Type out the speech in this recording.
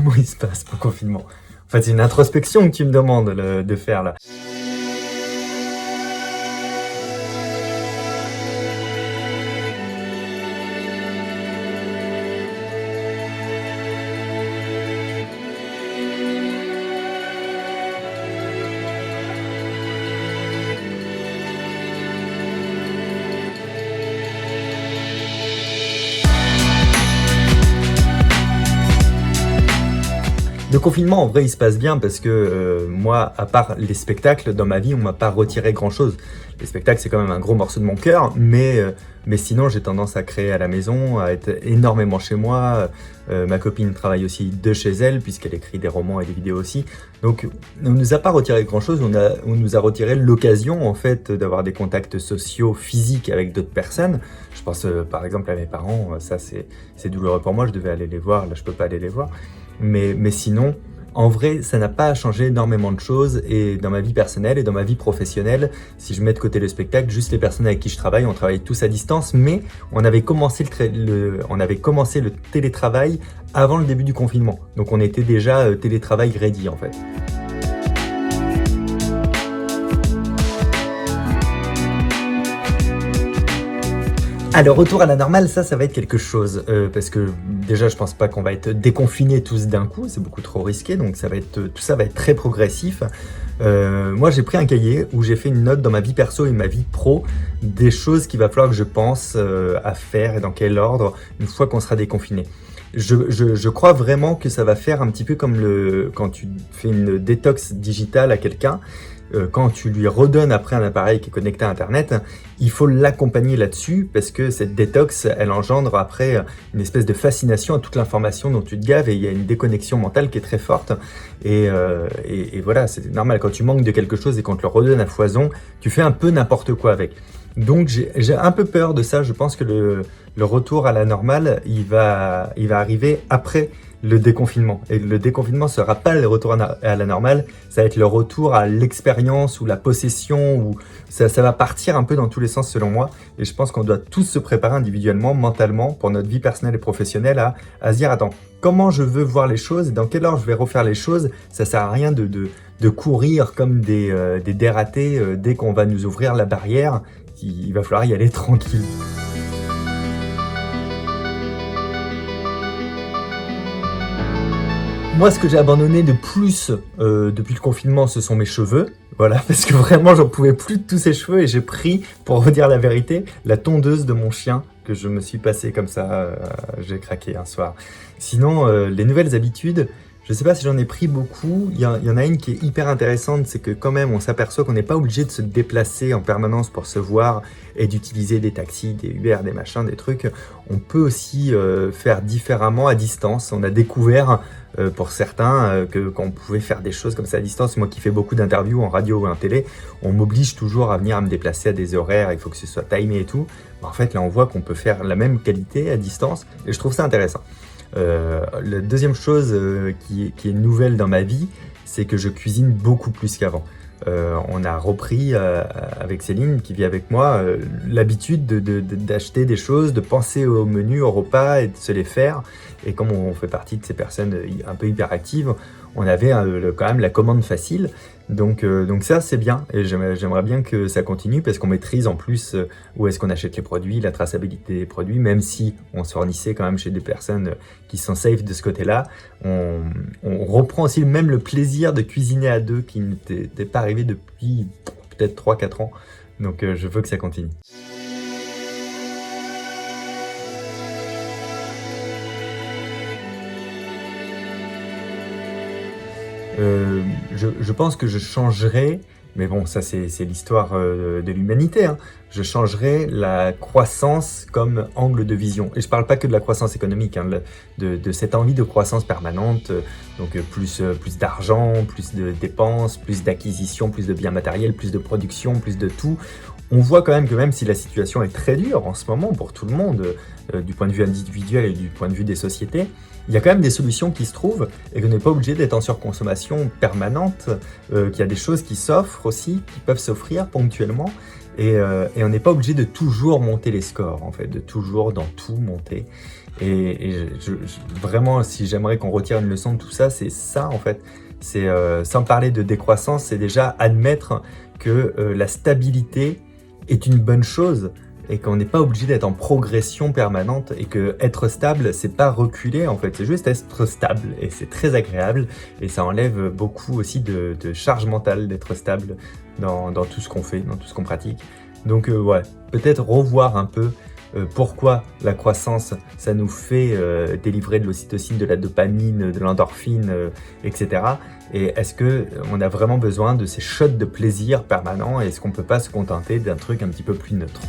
comment il se passe mon confinement? En fait, c'est une introspection que tu me demandes de faire là. Le confinement, en vrai, il se passe bien parce que moi, à part les spectacles, dans ma vie, on m'a pas retiré grand-chose. Les spectacles, c'est quand même un gros morceau de mon cœur, mais sinon, j'ai tendance à créer à la maison, à être énormément chez moi. Ma copine travaille aussi de chez elle, puisqu'elle écrit des romans et des vidéos aussi. Donc, on nous a pas retiré grand-chose, on nous a retiré l'occasion, en fait, d'avoir des contacts sociaux physiques avec d'autres personnes. Je pense, par exemple, à mes parents, ça, c'est douloureux pour moi, je devais aller les voir, là, je peux pas aller les voir. Mais sinon, en vrai, ça n'a pas changé énormément de choses et dans ma vie personnelle et dans ma vie professionnelle, si je mets de côté le spectacle, juste les personnes avec qui je travaille, on travaille tous à distance, mais on avait commencé le télétravail avant le début du confinement. Donc on était déjà télétravail ready en fait. Alors, retour à la normale, ça va être quelque chose, parce que déjà, je pense pas qu'on va être déconfinés tous d'un coup, c'est beaucoup trop risqué, donc tout ça va être très progressif. Moi, j'ai pris un cahier où j'ai fait une note dans ma vie perso et ma vie pro des choses qu'il va falloir que je pense à faire et dans quel ordre une fois qu'on sera déconfiné. Je crois vraiment que ça va faire un petit peu comme quand tu fais une détox digitale à quelqu'un. Quand tu lui redonnes après un appareil qui est connecté à Internet, il faut l'accompagner là-dessus parce que cette détox, elle engendre après une espèce de fascination à toute l'information dont tu te gaves et il y a une déconnexion mentale qui est très forte. Et voilà, c'est normal, quand tu manques de quelque chose et qu'on te le redonne à foison, tu fais un peu n'importe quoi avec. Donc j'ai un peu peur de ça, je pense que le retour à la normale, il va arriver après le déconfinement. Et le déconfinement ne sera pas le retour à la normale, ça va être le retour à l'expérience ou la possession, ou ça va partir un peu dans tous les sens selon moi. Et je pense qu'on doit tous se préparer individuellement, mentalement, pour notre vie personnelle et professionnelle à se dire, attends, comment je veux voir les choses et dans quelle heure je vais refaire les choses. Ça sert à rien de courir comme des dératés dès qu'on va nous ouvrir la barrière. Il va falloir y aller tranquille. Moi, ce que j'ai abandonné de plus depuis le confinement, ce sont mes cheveux. Voilà, parce que vraiment, j'en pouvais plus de tous ces cheveux et j'ai pris, pour vous dire la vérité, la tondeuse de mon chien que je me suis passé comme ça. J'ai craqué un soir. Sinon, les nouvelles habitudes, je ne sais pas si j'en ai pris beaucoup. Il y en a une qui est hyper intéressante, c'est que quand même, on s'aperçoit qu'on n'est pas obligé de se déplacer en permanence pour se voir et d'utiliser des taxis, des Uber, des machins, des trucs. On peut aussi faire différemment à distance. On a découvert pour certains qu'on pouvait faire des choses comme ça à distance. Moi qui fais beaucoup d'interviews en radio ou en télé, on m'oblige toujours à venir à me déplacer à des horaires, il faut que ce soit timé et tout. En fait, là, on voit qu'on peut faire la même qualité à distance et je trouve ça intéressant. La deuxième chose qui est nouvelle dans ma vie, c'est que je cuisine beaucoup plus qu'avant. On a repris avec Céline, qui vit avec moi, l'habitude d'acheter des choses, de penser au menu, au repas et de se les faire. Et comme on fait partie de ces personnes un peu hyperactives, on avait quand même la commande facile. Donc ça, c'est bien. Et j'aimerais bien que ça continue parce qu'on maîtrise en plus où est-ce qu'on achète les produits, la traçabilité des produits, même si on se fournissait quand même chez des personnes qui sont safe de ce côté-là. On reprend aussi même le plaisir de cuisiner à deux qui n'était pas arrivé depuis peut-être 3-4 ans. Donc je veux que ça continue. Je pense que je changerai, mais bon, ça c'est l'histoire de l'humanité, hein. Je changerai la croissance comme angle de vision. Et je parle pas que de la croissance économique, hein, de cette envie de croissance permanente, donc plus d'argent, plus de dépenses, plus d'acquisition, plus de biens matériels, plus de production, plus de tout. On voit quand même que même si la situation est très dure en ce moment pour tout le monde, du point de vue individuel et du point de vue des sociétés, il y a quand même des solutions qui se trouvent et qu'on n'est pas obligé d'être en surconsommation permanente, qu'il y a des choses qui s'offrent aussi, qui peuvent s'offrir ponctuellement Et on n'est pas obligé de toujours monter les scores, en fait, de toujours dans tout monter. Vraiment, si j'aimerais qu'on retire une leçon de tout ça, c'est ça, en fait. C'est, sans parler de décroissance, c'est déjà admettre que la stabilité est une bonne chose et qu'on n'est pas obligé d'être en progression permanente et que être stable, c'est pas reculer, en fait, c'est juste être stable et c'est très agréable et ça enlève beaucoup aussi de charge mentale d'être stable dans tout ce qu'on fait, dans tout ce qu'on pratique. Donc ouais, peut-être revoir un peu pourquoi la croissance, ça nous fait délivrer de l'ocytocine, de la dopamine, de l'endorphine, etc. Et est-ce qu'on a vraiment besoin de ces shots de plaisir permanents et est-ce qu'on peut pas se contenter d'un truc un petit peu plus neutre?